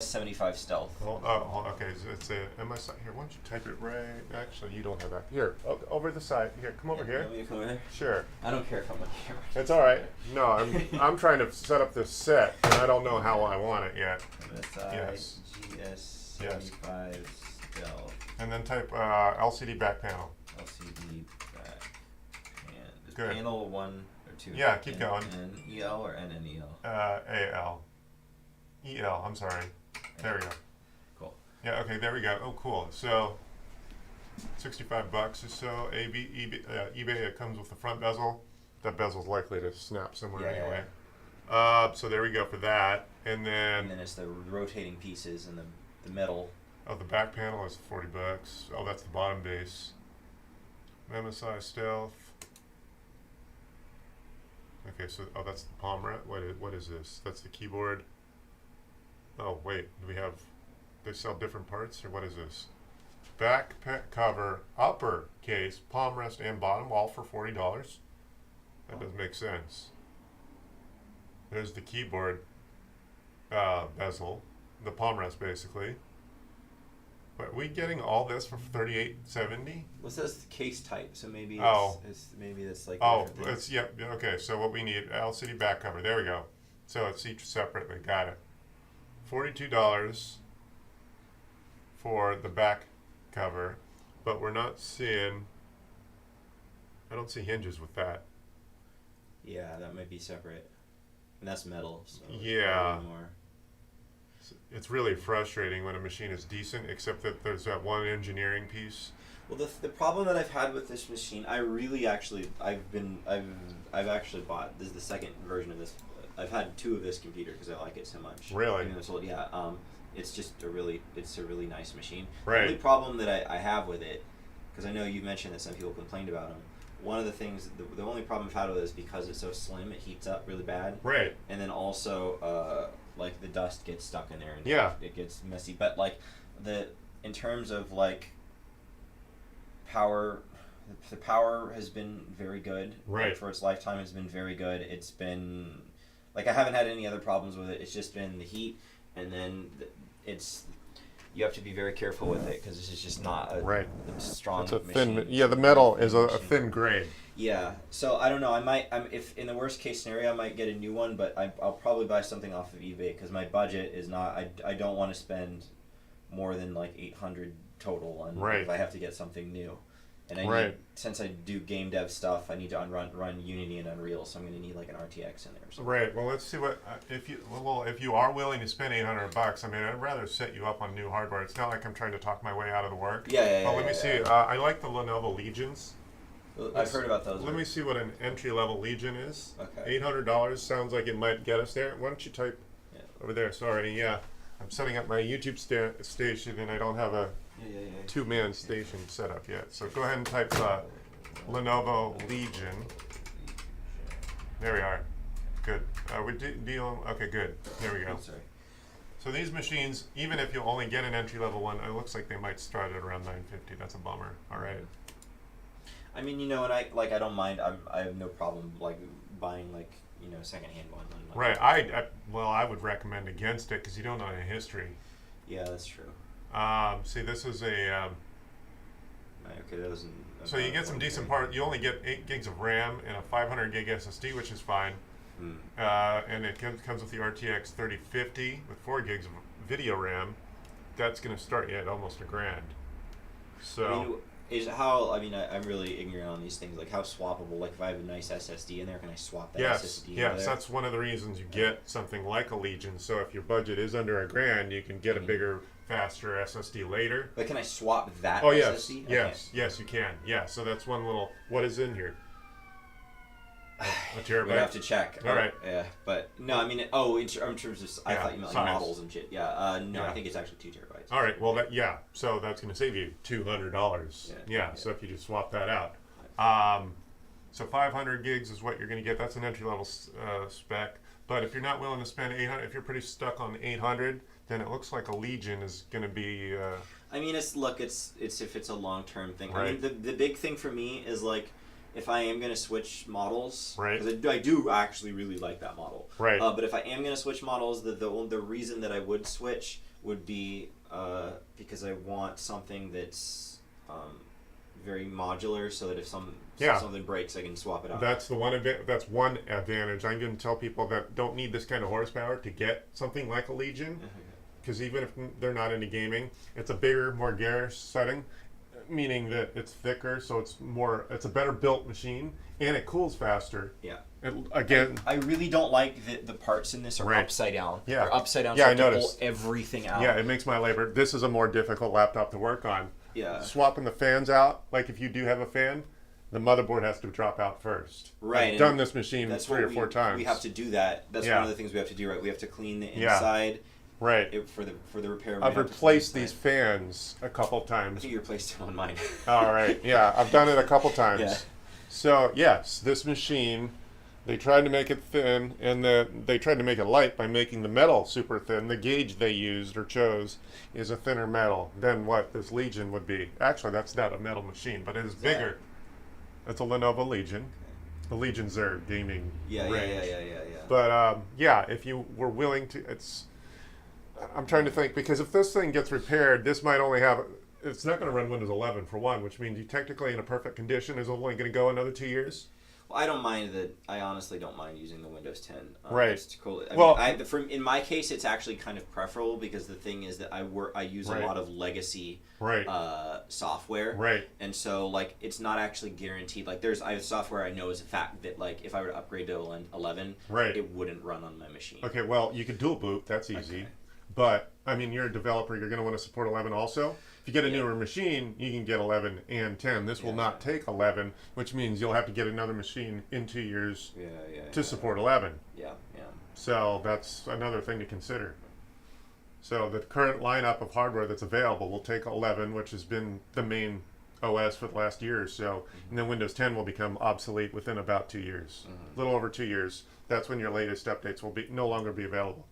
75 stealth. Okay. So it's a MSI. Here, why don't you type it right? Actually, you don't have that. Here, over the side. Here, come over here. Want me to come over there? Sure. I don't care if I'm on camera. It's all right. No, I'm trying to set up this set, and I don't know how I want it yet. MSI Yes. GS Yes. 75 stealth. And then type LCD back panel. LCD back. And is Good. panel 1 or 2? Yeah, keep going. NEL or NNEL? AL. EL. I'm sorry. There we go. Cool. Yeah. Okay. There we go. Oh, cool. So, $65 or so. eBay. It comes with the front bezel. That bezel's likely to snap somewhere Yeah, anyway. So there we go for that. And And then then it's the rotating pieces and the metal. the back panel is $40. Oh, that's the bottom base. MSI Stealth. Okay, so that's the palm rat. What is this? That's the keyboard. Oh wait, do we have? They sell different parts, or what is this? Back cover, upper case, palm rest, and bottom, all for $40. That doesn't make sense. There's the keyboard bezel, the palm rest basically. But are we getting all this for $38.70? Well, it says case type, so maybe maybe that's like. Oh, different thing. it's yeah. Okay, so what we need, LCD back cover. There we go. So it's each separately. Got it. $42 for the back cover, but we're not seeing. I don't see hinges with that. Yeah, that might be separate. And that's metal. So it's Yeah. probably more. It's really frustrating when a machine is decent, except that there's that one engineering piece. Well, the problem that I've had with this machine, I really actually I've actually bought this is the second version of this. I've had 2 of this computer because I like it so much. Really? Even though it's old, yeah. It's just a really nice machine. Right. The only problem that I have with it, because I know you mentioned that some people complained about them. One of the things, the only problem I've had with it is because it's so slim, it heats up really bad. Right. And then also, like the dust gets stuck in there and Yeah. it gets messy. But like in terms of like power, the power has been very good. Right. Like, for its lifetime, it's been very good. It's been like I haven't had any other problems with it. It's just been the heat, and then you have to be very careful with it because this is just not a strong. It's a machine. thin. Yeah, the metal is a thin grade. Yeah, so I don't know. If in the worst case scenario, I might get a new one, but I'll probably buy something off of eBay because my budget is not. I don't want to spend more than like 800 total on if I have to get something new. And since I do game dev stuff, I need to run Unity and Unreal, so I'm going to need like an RTX in there. Or something. Right. Well, let's see what if you are willing to spend $800. I mean, I'd rather set you up on new hardware. It's not like I'm trying to talk my way out of the work. Yeah. But let me see. I like the Lenovo Legions. I've heard about those. Let me see what an entry-level Legion is. Okay. $800 sounds like it might get us there. Why don't you type over there? Sorry. Yeah. I'm setting up my YouTube station, and I don't have a two-man station set up yet. So go ahead and type Lenovo Legion. There we are. Good. We're dealing. Okay, good. There we go. Oh, sorry. So these machines, even if you only get an entry-level one, it looks like they might start at around $950. That's a bummer. All right. I mean, and I don't mind. I have no problem like buying secondhand one. Right. I would recommend against it because you don't know the history. Yeah, that's true. See, this is a. Okay, that wasn't. So you get some decent parts. You only get 8 gigs of RAM and a 500 gig SSD, which is fine. And it comes with the RTX 3050 with 4 gigs of video RAM. That's going to start you at almost $1,000. So. I'm really ignorant on these things. Like how swappable. Like if I have a nice SSD in there, can I swap that SSD? Yes, that's one of the reasons you get something like a Legion. So if your budget is under $1,000, you can get a bigger, faster SSD later. But can I swap that SSD? Oh Yes, you can. Yeah, so that's one little. What is in here? A terabyte. We'd have to check. All right. Yeah, but no, I mean, in terms of, I thought you meant like models and shit. Yeah. No, I think it's actually 2 terabytes. All right. Well, so that's going to save you $200. Yeah. So if you just swap that out, so 500 gigs is what you're going to get. That's an entry level spec. But if you're not willing to spend 800, if you're pretty stuck on 800, then it looks like a Legion is going to be. I mean, it's if it's a long term thing. Right. I mean, the big thing for me is like. If I am going to switch models, right? Because I do actually really like that model, right? But if I am going to switch models, the reason that I would switch would be because I want something that's very modular, so that if something breaks, I can swap it out. That's that's one advantage. I'm going to tell people that don't need this kind of horsepower to get something like a Legion, because even if they're not into gaming, it's a bigger, more garish setting, meaning that it's thicker, so it's a better built machine, and it cools faster. Yeah. Again, I really don't like that the parts in this are Right. upside down. Yeah. They're upside down, Yeah, so I I have to pull noticed. everything out. yeah, it makes my labor. This is a more difficult laptop to work on. Yeah. Swapping the fans out, like if you do have a fan, the motherboard has to drop out first. Right, I've and done this machine That's 3 what or 4 times. We have to do that. That's Yeah. one of the things we have to do, right? We have to clean the Yeah. inside Right. for the repair. I've we have to replaced clean these inside. fans a couple I times. think you replaced them on mine. All right. Yeah, I've done it a couple times. Yeah. So yes, this machine, they tried to make it thin, and they tried to make it light by making the metal super thin. The gauge they used or chose is a thinner metal than what this Legion would be. Actually, that's not a metal machine, but it is bigger. It's a Lenovo Legion. The Legions are gaming Yeah, range. yeah. But yeah, if you were willing to, I'm trying to think, because if this thing gets repaired, this might only have. It's not going to run Windows 11 for one, which means you technically in a perfect condition is only going to go another 2 years. Well, I don't mind that. I honestly don't mind using the Windows 10. Right. It's cool. Well- in my case, it's actually kind of preferable because the thing is that I use Right. a lot of legacy Right. software. Right. And so, like, it's not actually guaranteed. Like, I have software I know is a fact that, like, if I were to upgrade to 11, Right. it wouldn't run on my machine. Okay, well, you could dual boot. That's easy. Okay. But, I mean, you're a developer. You're going to want to support 11 also. If you get a Yeah. newer machine, you can get 11 and 10. This will Yeah. not take 11, which means you'll have to get another machine in 2 years Yeah. to support 11. Yeah. So that's another thing to consider. So the current lineup of hardware that's available will take 11, which has been the main OS for the last year or so, and then Windows 10 will become obsolete within about 2 years, a little over 2 years. That's when your latest updates will be no longer be available.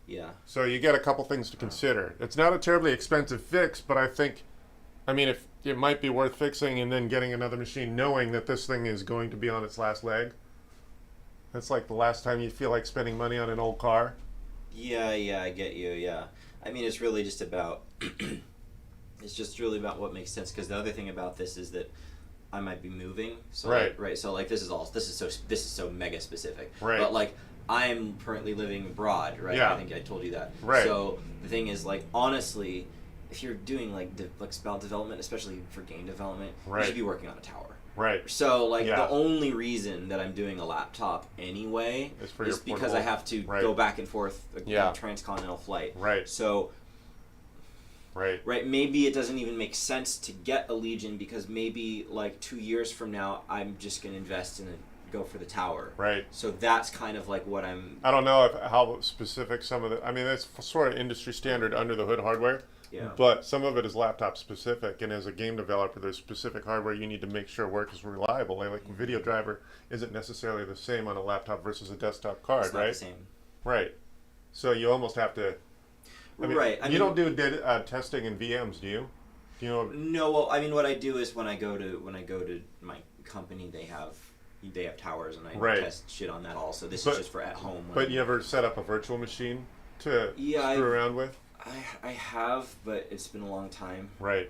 Yeah. So you get a couple things to consider. It's not a terribly expensive fix, but I mean, if it might be worth fixing and then getting another machine, knowing that this thing is going to be on its last leg. That's like the last time you feel like spending money on an old car. Yeah, I get you. Yeah, I mean, it's really just about it's just really about what makes sense. Because the other thing about this is that I might be moving. So Right. right. So like this is so mega specific. Right. But like I'm currently living abroad. Right. Yeah. I think I told you that. Right. So the thing is, like, honestly, if you're doing like spell development, especially for game development, Right. you should be working on a tower. Right. So, like, Yeah. the only reason that I'm doing a laptop anyway It's for is your because I portable- have to Right. go back and forth Yeah. a transcontinental flight. Right. So, Right. maybe it doesn't even make sense to get a Legion because maybe, like, 2 years from now, I'm just going to invest in it, go for the tower. Right. So that's kind of like what I'm... I don't know how specific some of I mean, it's sort of industry standard under the hood hardware. Yeah. But some of it is laptop specific, and as a game developer, there's specific hardware you need to make sure work is reliable. Like a video driver isn't necessarily the same on a laptop versus a desktop card, It's not right? the same. Right. So you almost have to. I mean, Right. I you mean, don't do testing in VMs, do you? Do you know? No, well, I mean, what I do is when I go to my company, they have towers, and I Right. test shit on that also. This But- is just for at home. But you ever set up a virtual machine to Yeah, screw around with? I have, but it's been a long time. Right.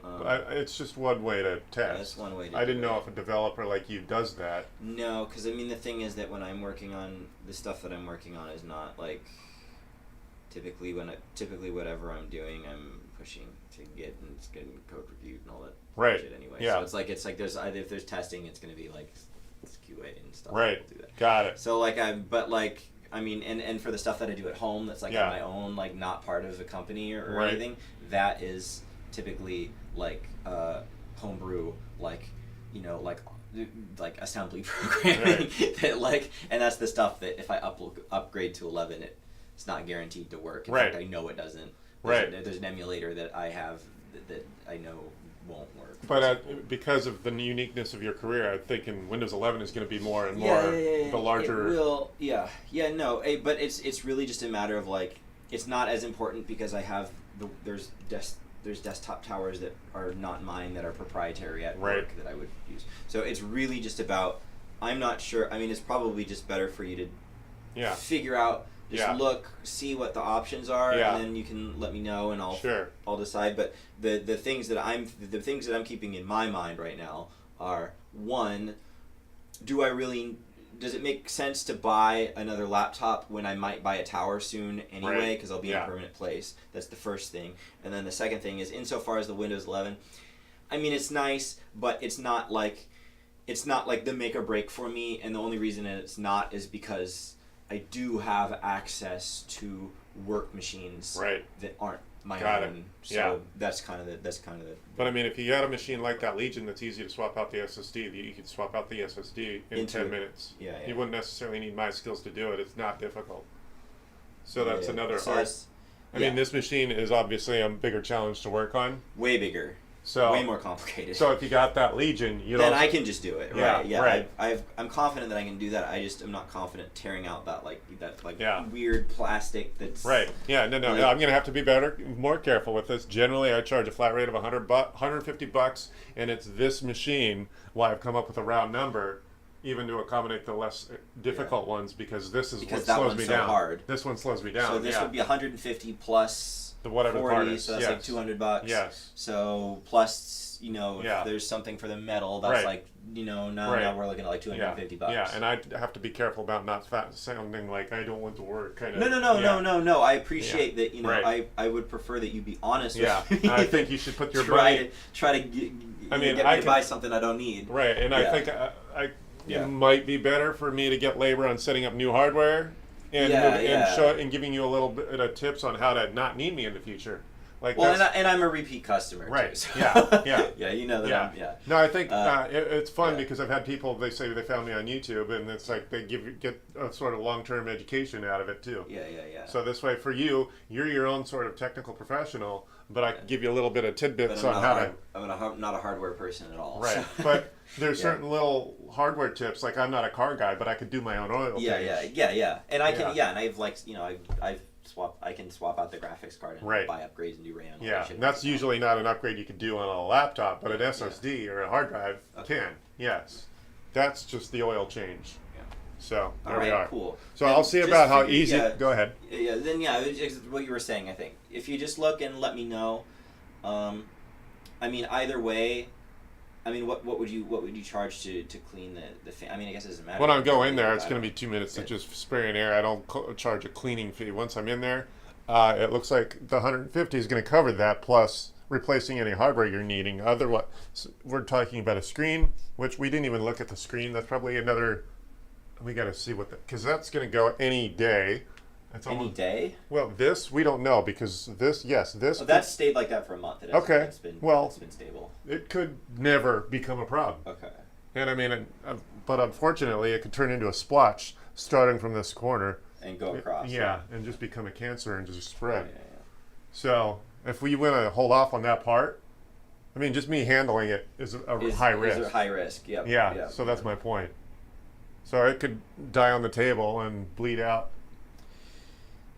It's just one way to test. That's one way to I didn't do know it. if a developer like you does that. No, because I mean, the thing is that when I'm working on the stuff that I'm working on is not like typically whatever I'm doing, I'm pushing to get and it's getting code reviewed and all that Right. shit anyway. Yeah. So it's like there's either if there's testing, it's gonna be like it's QA and stuff. Right. We'll do that. Got it. So I mean, and for the stuff that I do at home, that's like Yeah. on my own, like not part of a company or Right. anything. That is typically like homebrew, like like assembly programming. That like, and that's the stuff that if I upgrade to 11, it's not guaranteed to work. In Right. fact, I know it doesn't. Right. There's an emulator that I have that I know won't work. But because of the uniqueness of your career, I think in Windows 11 is going to be more and more Yeah. the larger. It will, yeah, no, but it's really just a matter of like it's not as important because I have there's desktop towers that are not mine that are proprietary at Right. work that I would use. So it's really just about I'm not sure. I mean, it's probably just better for you to Yeah. figure out Just Yeah. look, see what the options are, Yeah. and then you can let me know, and Sure. I'll decide. But the things that I'm keeping in my mind right now are, one, does it make sense to buy another laptop when I might buy a tower soon anyway, Right. because I'll be in Yeah. a permanent place? That's the first thing. And then the second thing is, insofar as the Windows 11, I mean, it's nice, but it's not like the make or break for me, and the only reason it's not is because I do have access to work machines Right. that aren't my Got it. own. So Yeah. that's kind of the But I mean, if you had a machine like that Legion that's easy to swap out the SSD, you could swap out the SSD in Into 10 it. minutes. Yeah, yeah. You wouldn't necessarily need my skills to do it. It's not difficult. So that's Yeah. another So art. that's I mean, this machine is obviously a bigger challenge to work on. way bigger, So, way more complicated. so if you got that Legion, you then don't. I can just do it, Yeah, right? Yeah, right. I'm confident that I can do that. I just am not confident tearing out that Yeah. weird plastic that's Right. Yeah. No. Like- I'm gonna have to be more careful with this. Generally, I charge a flat rate of $150, and it's this machine. Why I've come up with a round number, even to accommodate the less difficult ones, because this is Because what that slows one's me so down. hard. This one slows me down. So this yeah. would be 150 plus The whatever the 40, part is, so that's yes. like $200. Yes. So plus, Yeah. if there's something for the metal, that's Right. like, now Right. we're looking at like $250. Yeah, and I have to be careful about not sounding like I don't want to work. Kind of. No. I appreciate that. Right. I would prefer that you be honest Yeah. with me. I think you should put your try money. to get, I mean, get I me to can- buy something I don't need. Right, and I Yeah. think Yeah. it might be better for me to get labor on setting up new hardware and Yeah, and giving you a little bit of tips on how to not need me in the future. Like Well, that's, and I'm a repeat customer. Right. Too, so. Yeah, yeah. yeah. You know that. yeah. No, I think it's fun yeah. because I've had people, they say they found me on YouTube, and it's like they get a sort of long-term education out of it too. Yeah. So this way, for you, you're your own sort of technical professional, but I can give you a little bit of But tidbits I'm on not how hard, I'm not a hardware person at all. Right, so. but there's Yeah. certain little hardware tips. Like I'm not a car guy, but I could do my own oil Yeah, change. yeah. And I can, Yeah. and I can swap out the graphics card and Right. buy upgrades and do RAM. all that Yeah, shit. and that's usually not an upgrade you could do on a laptop, but an Yeah. SSD or a hard drive Okay. can. Yes, that's just the oil change. Yeah. So there All we right, are. cool. So And I'll see just about how for- easy. yeah. Go ahead. Yeah, then it was just what you were saying. I think if you just look and let me know, I mean, either way, I mean, what would you charge to clean the fan? I mean, I guess it doesn't matter. When I go in there, Yeah, it's going to be 2 minutes of Okay. just spraying air. I don't charge a cleaning fee. Once I'm in there, it looks like the 150 is going to cover that plus replacing any hardware you're needing. Otherwise, we're talking about a screen, which we didn't even look at the screen. That's probably another. We got to see what because that's going to go any day. It's Any day? Well, this we don't know because this Oh, that's stayed like that for a month. Okay, It's been, well- it's been stable. it could never become a problem. Okay. And I mean, but unfortunately, it could turn into a splotch starting from this corner. And go across. Yeah, and just become a cancer and just Yeah, spread. yeah. So if we want to hold off on that part, I mean, just me handling it is a high risk. Is a high risk. Yep. Yeah, Yep. so that's my point. So it could die on the table and bleed out.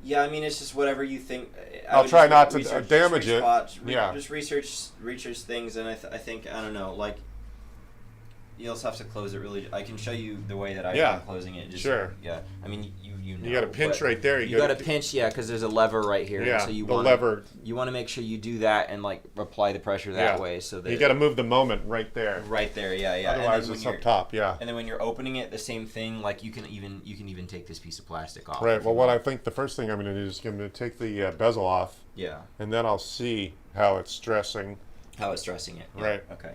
Yeah, I mean, it's just whatever you think. I I'll would try just not to research damage it. spots, Yeah. Just research things, and I think I don't know, like you'll just have to close it really. I can show you the way that Yeah. I'm closing it. Just, Sure. Yeah. I mean, you know. You got a pinch but right there. You got to pinch, yeah, because there's a lever right here. Yeah, So you the want lever. You want to make sure you do that and like apply the pressure that Yeah. way, so that You got to move the moment right there. right there. Yeah. And Otherwise, then it's when up you're- top. Yeah. And then when you're opening it, the same thing. Like you can even take this piece of plastic off. Right. if Well, you what I want. think the first thing I'm going to do is I'm going to take the bezel off, Yeah. and then I'll see how it's stressing. How it's stressing it. Yeah. Right. Okay.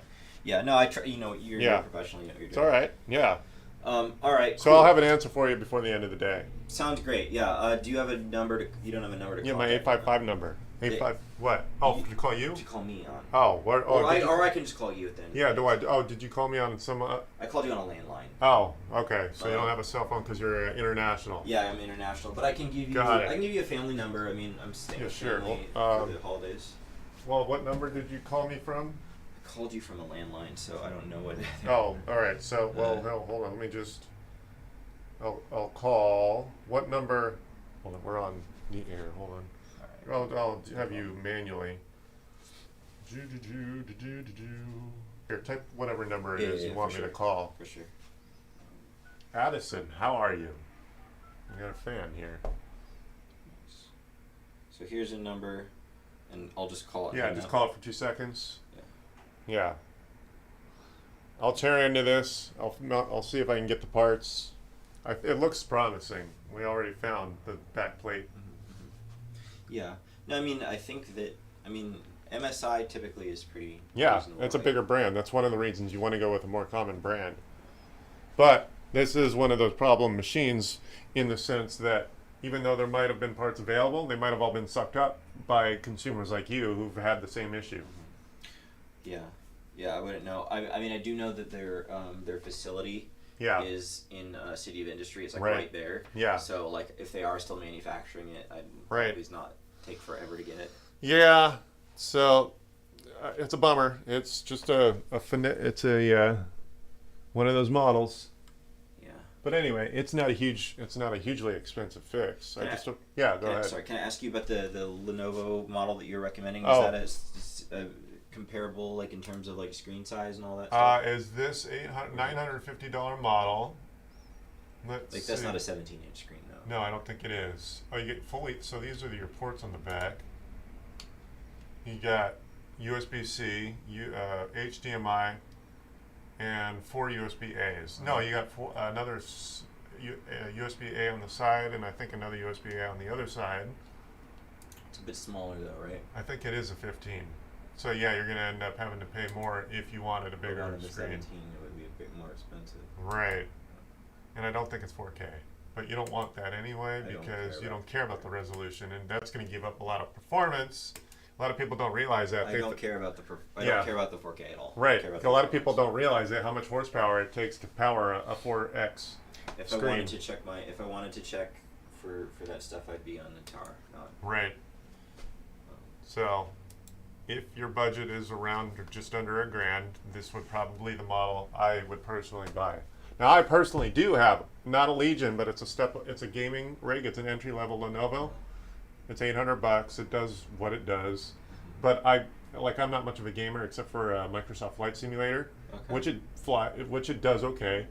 Yeah. No, I try. You're Yeah. a professional. You know what you're It's doing. all right. Yeah. All right. So cool. I'll have an answer for you before the end of the day. Sounds great. Yeah. Do you have a number to? You don't have a number to. Yeah, my contact 855 number. 85 what? Oh, to call you? To call me on. Oh, what? Oh, did you- Or I can just call you then. yeah. Do I? Oh, did you call me on some? I called you on a landline. Oh, okay. So you don't have a cell phone because you're international. Yeah, I'm international, but I can give you. Got it. I can give you a family number. I mean, I'm staying Yeah, with sure. family Well, for the holidays. Well, what number did you call me from? I called you from a landline, so I don't know what. Oh, all right. So, well, no, hold on. Let me just. I'll call. What number? Hold on. We're on the air. Hold on. All right. I'll have you manually. Here, type whatever number it Yeah, is yeah, you want for me to sure. call. For sure. Addison, how are you? We got a fan here. So here's a number, and I'll just call it. Yeah, right just now. call it for 2 seconds. Yeah. I'll tear into this. I'll see if I can get the parts. It looks promising. We already found the back plate. Yeah. No, I mean, I think that, MSI typically is pretty. Yeah, reasonable, it's a right? bigger brand. That's one of the reasons you want to go with a more common brand. But this is one of those problem machines in the sense that even though there might have been parts available, they might have all been sucked up by consumers like you who've had the same issue. Yeah. Yeah, I wouldn't know. I mean, I do know that their facility Yeah. is in City of Industry. It's like Right. right there. Yeah. So like, if they are still manufacturing it, I'd Right. probably not take forever to get it. Yeah. So it's a bummer. It's just it's a one of those models. Yeah. But anyway, it's not a hugely expensive fix. Can I- Go Can I, ahead. sorry, can I ask you about the Lenovo model that you're recommending? Is Oh. that a comparable, like in terms of like screen size and all that stuff? Is this $950 model? Let's Like that's see. not a 17-inch screen though. No, I don't think it is. Oh, you get fully. So these are your ports on the back. You got USB-C, HDMI, and 4 USB-As. No, you got another USB-A on the side, and I think another USB-A on the other side. It's a bit smaller though, right? I think it is a 15. So yeah, you're gonna end up having to pay more if you wanted a bigger Out of the screen. 17, it would be a bit more expensive. Right. And I don't think it's 4K. But you don't want that anyway I don't because care you about don't care about the resolution, and that's going to give up a lot of performance. A lot of people don't realize that. I don't care about the I Yeah. don't care about the 4K at all. I Right. care about A the lot of people performance. don't realize that how much horsepower it takes to power a 4X. If screen. I wanted to check for that stuff, I'd be on the tower, not. Right. So, if your budget is around or just under $1,000, this would probably the model I would personally buy. Now, I personally do have not a Legion, but it's a gaming rig. It's an entry level Lenovo. It's $800. It does what it does, but I'm not much of a gamer except for Microsoft Flight Simulator, Okay. which it does okay,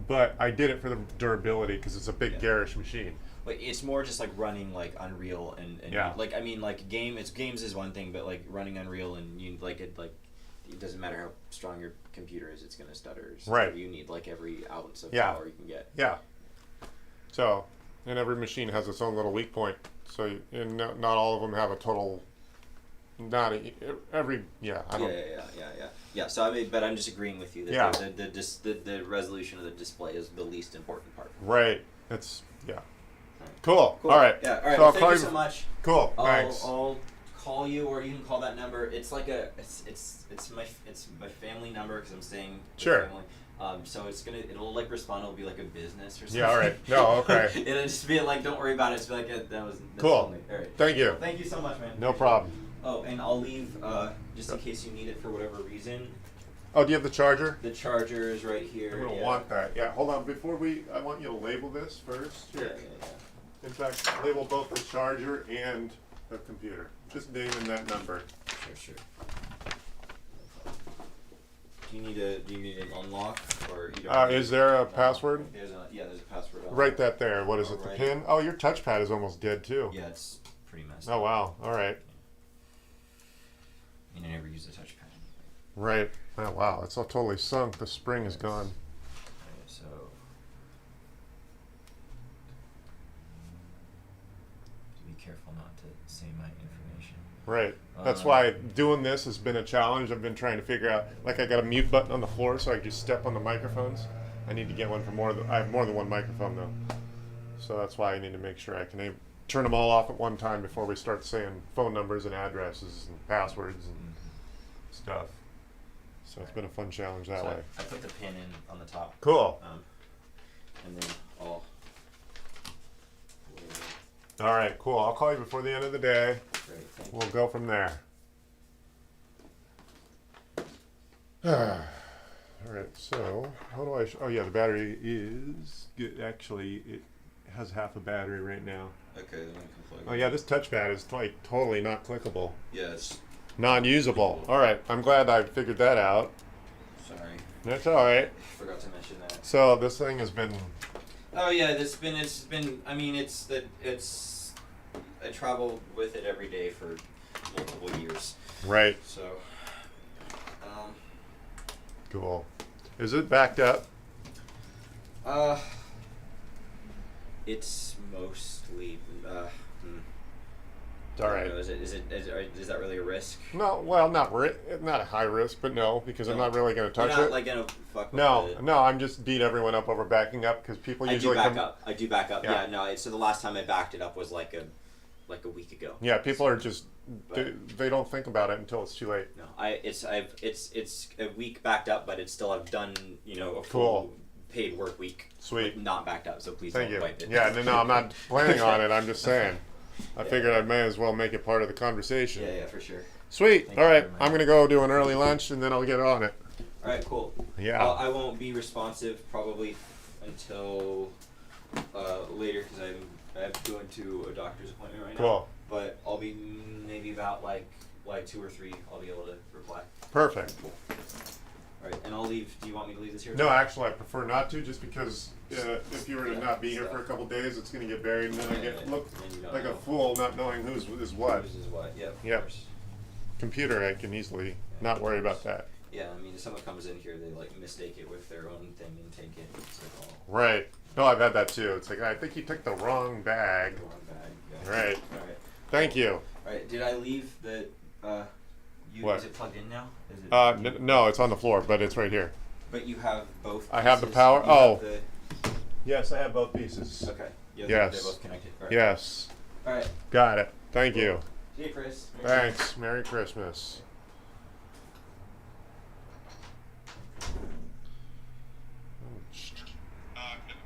but I did it for the durability because it's a big Yeah. garish machine. Like it's more just like running like Unreal and Yeah. like I mean like games is one thing, but like running Unreal and you it doesn't matter how strong your computer is, it's gonna stutter. So Right. You need like every ounce of Yeah. power you can get. Yeah. So, and every machine has its own little weak point. So, and not all of them have a total. Not a, every. Yeah. I don't. Yeah. So I mean, but I'm just agreeing with you that Yeah. the resolution of the display is the least important part. Right. It's yeah. Right. Cool. Cool. All right. Yeah. All right. So Well, I'll thank call you so much. Cool. Thanks. I'll call you, or you can call that number. It's like it's my family number because I'm staying with Sure. family. So it'll like respond. It'll be like a business or something. Yeah. All right. No. Okay. It'll just be like, don't worry about it. It's be like that's Cool. only. All right. Thank you. Thank you so much, man. No problem. Oh, and I'll leave just in case you need it for whatever reason. Oh, do you have the charger? The charger is right here. I'm gonna yeah. want that. Yeah. Hold on. I want you to label this first. Yeah, Here. yeah. In fact, label both the charger and the computer. Just name in that number. Sure. Do you need an unlock or you don't? Is there a password? There's a password. Write that there. What is it? The Alright. pin? Oh, your touchpad is almost dead too. Yeah, it's pretty messed Oh wow. All right. I mean, I never use a touchpad. Right. Oh wow. It's all totally sunk. The spring is gone. Right, so. Be careful not to say my information. Right. That's Um, why doing this has been a challenge. I've been trying to figure out. Like I got a mute button on the floor, so I can just step on the microphones. I need to get one for I have more than one microphone though, so that's why I need to make sure I can turn them all off at one time before we start saying phone numbers and addresses and passwords and stuff. So it's been a fun challenge that So way. I put the pin in on the top. Cool. And then I'll. All right, cool. I'll call you before the end of the day. Great, thank you. We'll go from there. All right, so how do I? Oh yeah, the battery is good. Actually, it has half a battery right now. Okay, then we can plug. Oh yeah, this touchpad is like totally not clickable, Yeah, it's. non-usable. All right, I'm glad I figured that out. Sorry, That's all right. forgot to mention that. So this thing has been. Oh yeah, it's been. I mean, it's I travel with it every day for multiple years. Right. So, Cool. Is it backed up? uh, it's mostly. It's all I don't right. know, is that really a risk? No, well, not a high risk, but no, because I'm No. not really going to You're touch not it. like gonna fuck with No, the, no, I'm just beat everyone up over backing up because people I do usually back come. up. I do back up. Yeah. Yeah. No. So the last time I backed it up was like a week ago. Yeah, people are just But- they don't think about it until it's too late. No. It's a week backed up, but it's still I've done a full Cool. paid work week. Sweet. Not backed up. So please Thank don't you. wipe it. Yeah, no, I'm not planning on it. I'm just saying. I Yeah. figured I may as well make it part of the conversation. Yeah. For sure. Sweet. Thank All you right, very much. I'm gonna go do an early lunch and then I'll get on it. All right. Cool. Yeah. I won't be responsive probably until later because I'm going to a doctor's appointment right now. Cool. But I'll be maybe about like 2 or 3. I'll be able to reply. Perfect. All right, and I'll leave. Do you want me to leave this here? No, actually, I prefer not to, just because if you were to Yeah, not be here so- for a couple days, it's gonna get buried, and then I Yeah, get yeah, look and you don't like a know. fool not knowing who's is what. This is what. Yeah. Of Yep. course. Computer, I can easily not worry about that. Yeah, I mean, if someone comes in here, they like mistake it with their own thing and take it. It's like, oh, Right. No, I've had that too. It's like I think you took the wrong bag. the wrong bag. Yeah. Right. All right. Thank you. All right. Did I leave the? What? Is it plugged in now? Is it? No, it's on the floor, but it's right here. But you have both. I have the pieces? power- You have oh. the- Yes, I have both pieces. okay. Yeah, Yes. They're both connected. All right. Yes. All right. Got it. Thank you. See you, Chris. Thanks. Merry Christmas.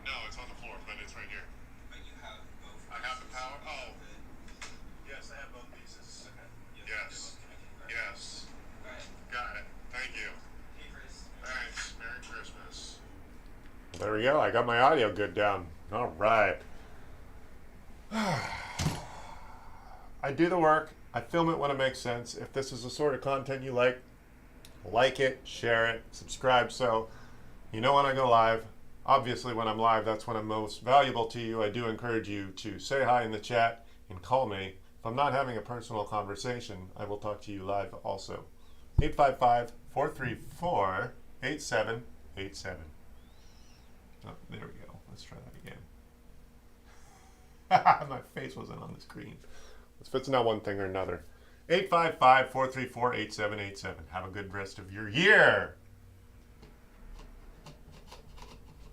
No, it's on the floor, but it's right here. But you have both. I have the power. Oh. The- Yes, I have both pieces. Okay. Yeah, Yes. they're both connected. All right. Yes. All right. Got it. Thank you. See you, Chris. Thanks. Merry Christmas. There we go. I got my audio good down. All right. I do the work. I film it when it makes sense. If this is the sort of content you like it, share it, subscribe. So you know when I go live. Obviously, when I'm live, that's when I'm most valuable to you. I do encourage you to say hi in the chat and call me. If I'm not having a personal conversation, I will talk to you live also. 855-434-8787. Oh, there we go. Let's try that again. My face wasn't on the screen. If it's not one thing or another. 855-434-8787. Have a good rest of your year.